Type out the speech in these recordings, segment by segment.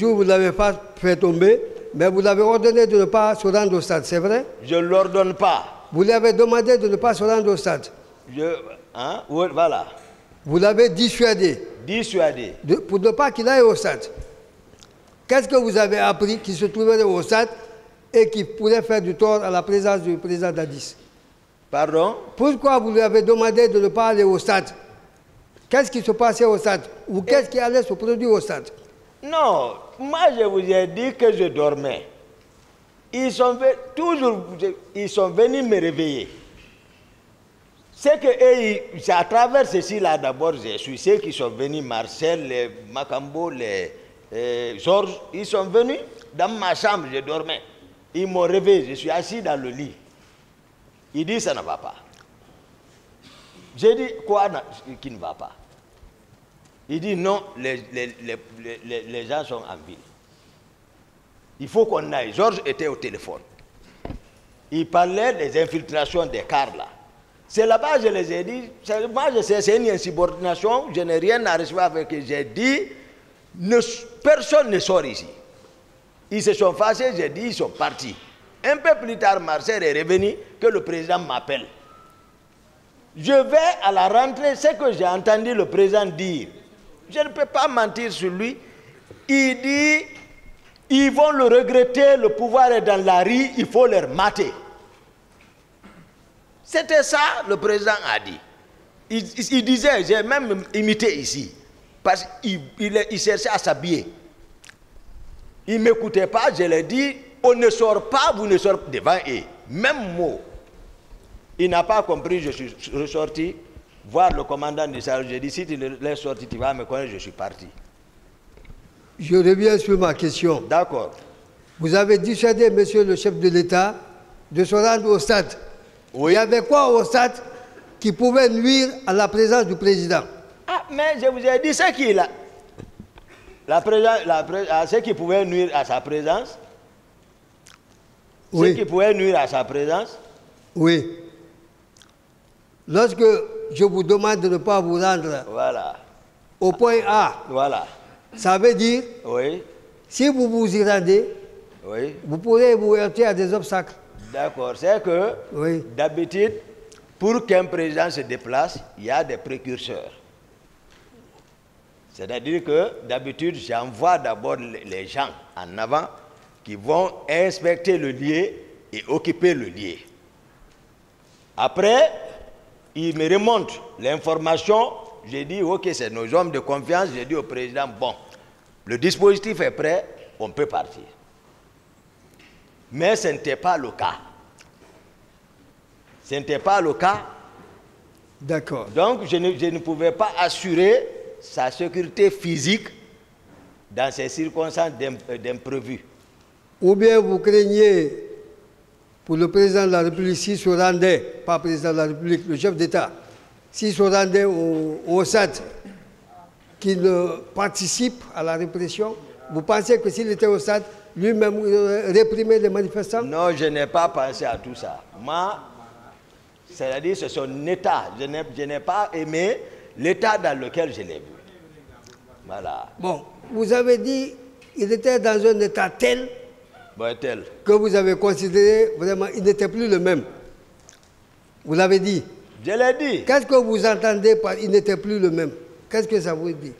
Vous ne l'avez pas fait tomber, mais vous l'avez ordonné de ne pas se rendre au stade, c'est vrai? Je ne l'ordonne pas. Vous lui avez demandé de ne pas se rendre au stade. Oui, voilà. Vous l'avez dissuadé. Dissuadé. Pour ne pas qu'il aille au stade. Qu'est-ce que vous avez appris qu'il se trouverait au stade et qui pourrait faire du tort à la présence du président Dadis? Pardon? Pourquoi vous lui avez demandé de ne pas aller au stade? Qu'est-ce qui se passait au stade? Ou qu'est-ce qui allait se produire au stade? Non, moi je vous ai dit que je dormais. Ils sont venus me réveiller. C'est que à travers ceci là d'abord, je suis ceux qui sont venus, Marcel, les Macambo, les Georges, ils sont venus dans ma chambre, je dormais. Ils m'ont réveillé, je suis assis dans le lit. Ils disent ça ne va pas. J'ai dit quoi qui ne va pas? Il dit non, les gens sont en ville. Il faut qu'on aille. Georges était au téléphone. Il parlait des infiltrations des cars là. C'est là-bas, je les ai dit, moi je sais, c'est une insubordination, je n'ai rien à recevoir avec eux. J'ai dit, personne ne sort ici. Ils se sont fâchés, j'ai dit, ils sont partis. Un peu plus tard, Marcel est revenu, que le président m'appelle. Je vais à la rentrée, ce que j'ai entendu le président dire. Je ne peux pas mentir sur lui. Il dit, ils vont le regretter, le pouvoir est dans la rue, il faut leur mater. C'était ça, le président a dit. Il disait, j'ai même imité ici, parce qu'il cherchait à s'habiller. Il ne m'écoutait pas, je lui ai dit, on ne sort pas, vous ne sortez devant eux. Même mot. Il n'a pas compris, je suis ressorti, voir le commandant du salle. J'ai dit, si tu le laisses sortir, tu vas me connaître, je suis parti. Je reviens sur ma question. D'accord. Vous avez dissuadé, monsieur le chef de l'État, de se rendre au stade. Oui. Il y avait quoi au stade qui pouvait nuire à la présence du président? Ah, mais je vous ai dit ce qu'il a. Ce qui pouvait nuire à sa présence. Oui. Ce qui pouvait nuire à sa présence. Oui. Lorsque je vous demande de ne pas vous rendre au point A, ça veut dire, si vous vous y rendez, vous pourrez vous heurter à des obstacles. D'accord, c'est que d'habitude, pour qu'un président se déplace, il y a des précurseurs. C'est-à-dire que d'habitude, j'envoie d'abord les gens en avant qui vont inspecter le lieu et occuper le lieu. Après, ils me remontent l'information. J'ai dit, ok, c'est nos hommes de confiance. J'ai dit au président, bon, le dispositif est prêt, on peut partir. Mais ce n'était pas le cas. Ce n'était pas le cas. D'accord. Donc, je ne pouvais pas assurer sa sécurité physique dans ces circonstances d'imprévu. Ou bien vous craignez, pour le président de la République, s'il se rendait, pas président de la République, le chef d'État, s'il se rendait au SAD, qu'il participe à la répression, vous pensez que s'il était au SAD, lui-même réprimer les manifestants? Non, je n'ai pas pensé à tout ça. Moi, c'est-à-dire c'est son état. Je n'ai pas aimé l'état dans lequel je l'ai vu. Voilà. Bon, vous avez dit qu'il était dans un état tel que vous avez considéré vraiment il n'était plus le même. Vous l'avez dit. Je l'ai dit. Qu'est-ce que vous entendez par il n'était plus le même? Qu'est-ce que ça vous dit?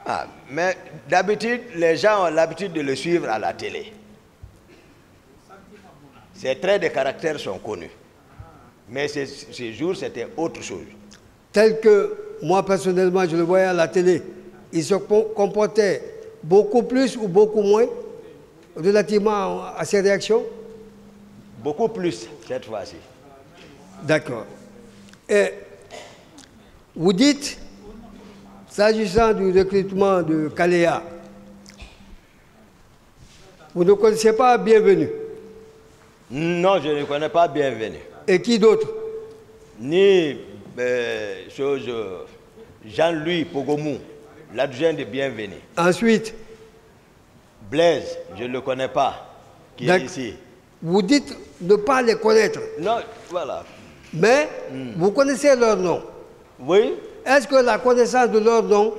Ah, mais d'habitude, les gens ont l'habitude de le suivre à la télé. Ses traits de caractère sont connus. Mais ces jours, c'était autre chose. Tel que moi, personnellement, je le voyais à la télé, il se comportait beaucoup plus ou beaucoup moins relativement à ses réactions? Beaucoup plus, cette fois-ci. D'accord. Et vous dites, s'agissant du recrutement de Kaléa, vous ne connaissez pas Bienvenu? Non, je ne connais pas Bienvenu. Et qui d'autre? Ni Jean-Louis Pogomou, l'adjoint de Bienvenu. Ensuite? Blaise, je ne le connais pas, qui est ici. Vous dites ne pas les connaître. Non, voilà. Mais vous connaissez leur nom. Oui. Est-ce que la connaissance de leur nom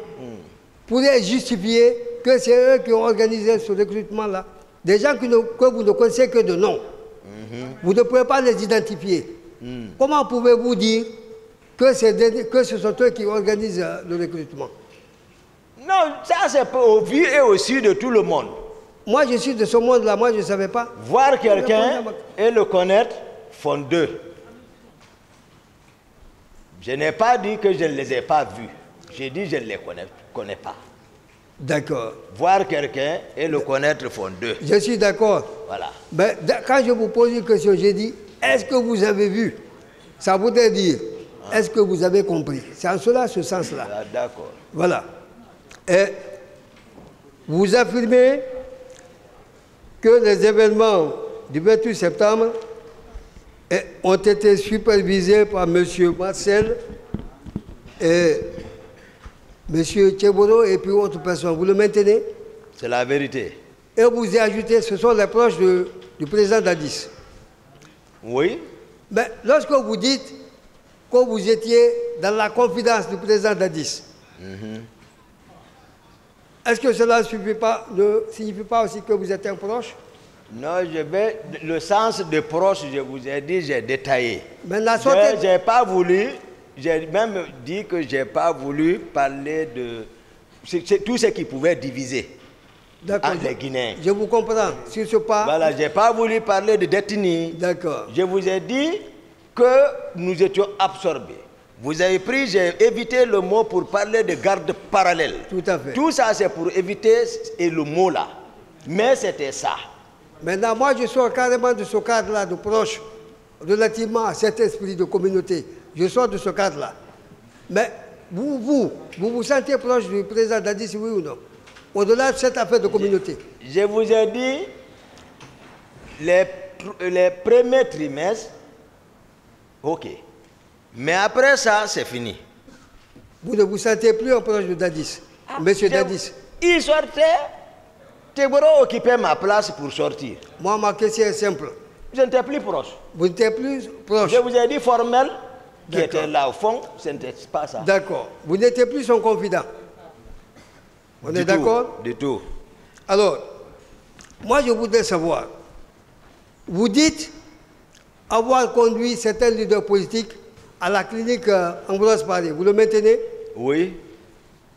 pourrait justifier que c'est eux qui ont organisé ce recrutement-là. Des gens que vous ne connaissez que de nom. Vous ne pouvez pas les identifier. Comment pouvez-vous dire que ce sont eux qui organisent le recrutement? Non, ça c'est au vu et au su de tout le monde. Moi, je suis de ce monde-là, moi je ne savais pas. Voir quelqu'un et le connaître font deux. Je n'ai pas dit que je ne les ai pas vus. J'ai dit que je ne les connais pas. D'accord. Voir quelqu'un et le connaître font deux. Je suis d'accord. Voilà. Mais quand je vous pose une question, j'ai dit, est-ce que vous avez vu? Ça voudrait dire, est-ce que vous avez compris? C'est en cela, ce sens-là. Ah, d'accord. Voilà. Et vous affirmez que les événements du 28 septembre ont été supervisés par M. Marcel et M. Tcheboro et puis autres personnes. Vous le maintenez? C'est la vérité. Et vous y ajoutez, ce sont les proches du président Dadis. Oui. Mais lorsque vous dites que vous étiez dans la confidence du président Dadis, est-ce que cela ne signifie pas aussi que vous êtes un proche? Non, le sens de proche, je vous ai dit, j'ai détaillé. Mais la sortie... J'ai pas voulu, j'ai même dit que j'ai pas voulu parler de tout ce qui pouvait diviser entre les Guinéens. Je vous comprends. Sur ce pas... Voilà, j'ai pas voulu parler de détenus. D'accord. Je vous ai dit que nous étions absorbés. Vous avez pris, j'ai évité le mot pour parler de garde parallèle. Tout à fait. Tout ça, c'est pour éviter le mot là. Mais c'était ça. Maintenant, moi, je sors carrément de ce cadre-là, de proche, relativement à cet esprit de communauté. Je sors de ce cadre-là. Mais vous vous sentez proche du président Dadis, oui ou non? Au-delà de cette affaire de communauté. Je vous ai dit, les premiers trimestres, ok. Mais après ça, c'est fini. Vous ne vous sentez plus un proche de Dadis, monsieur Dadis? Il sortait, Teboro occupait ma place pour sortir. Moi, ma question est simple. Je n'étais plus proche. Vous n'étiez plus proche? Je vous ai dit formel, qui était là au fond, ce n'était pas ça. D'accord. Vous n'étiez plus son confident. On est d'accord? Du tout. Alors, moi, je voudrais savoir, vous dites avoir conduit certains leaders politiques à la clinique Ambroise Paré. Vous le maintenez? Oui.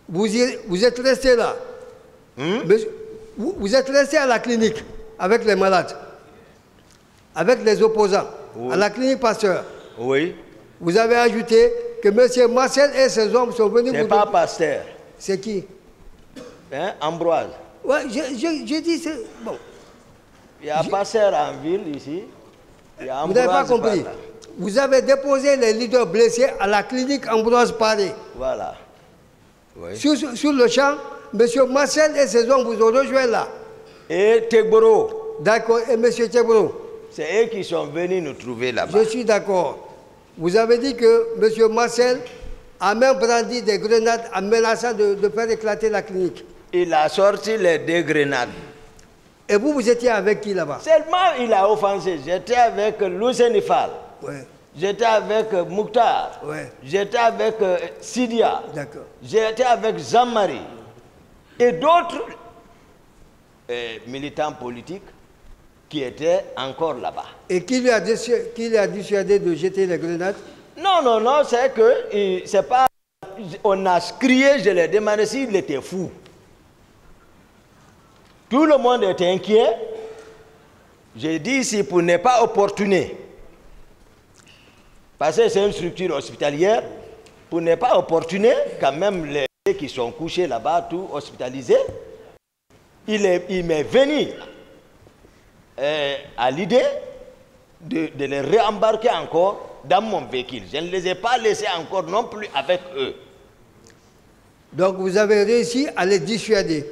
Vous êtes resté là. Vous êtes resté à la clinique avec les malades, avec les opposants, à la clinique Pasteur. Oui. Vous avez ajouté que M. Marcel et ses hommes sont venus... C'est pas Pasteur. C'est qui? Hein? Ambroise. Oui, je dis... Bon. Il y a Pasteur en ville ici. Il y a vous n'avez pas compris. Par là. Vous avez déposé les leaders blessés à la clinique Ambroise Paré. Voilà. Oui. Sur le champ, M. Marcel et ses hommes vous ont rejoint là. Et Teboro. D'accord. Et M. Teboro. C'est eux qui sont venus nous trouver là-bas. Je suis d'accord. Vous avez dit que M. Marcel a même brandi des grenades en menaçant de faire éclater la clinique. Il a sorti les 2 grenades. Et vous étiez avec qui là-bas? Seulement il a offensé. J'étais avec Lousenifal. Ouais. J'étais avec Mouktar. Ouais. J'étais avec Sidia. D'accord. J'étais avec Jean-Marie. Et d'autres militants politiques qui étaient encore là-bas. Et qui lui a dissuadé de jeter les grenades? Non, non, non, c'est que c'est pas. On a crié, je l'ai demandé s'il était fou. Tout le monde était inquiet. J'ai dit ici pour ne pas opportuner. Parce que c'est une structure hospitalière. Pour ne pas opportuner, quand même les qui sont couchés là-bas, tout hospitalisés, il m'est venu à l'idée de les réembarquer encore dans mon véhicule. Je ne les ai pas laissés encore non plus avec eux. Donc vous avez réussi à les dissuader?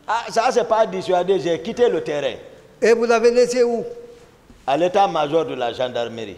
Ah, ça, c'est pas dissuadé, j'ai quitté le terrain. Et vous l'avez laissé où? À l'état-major de la gendarmerie.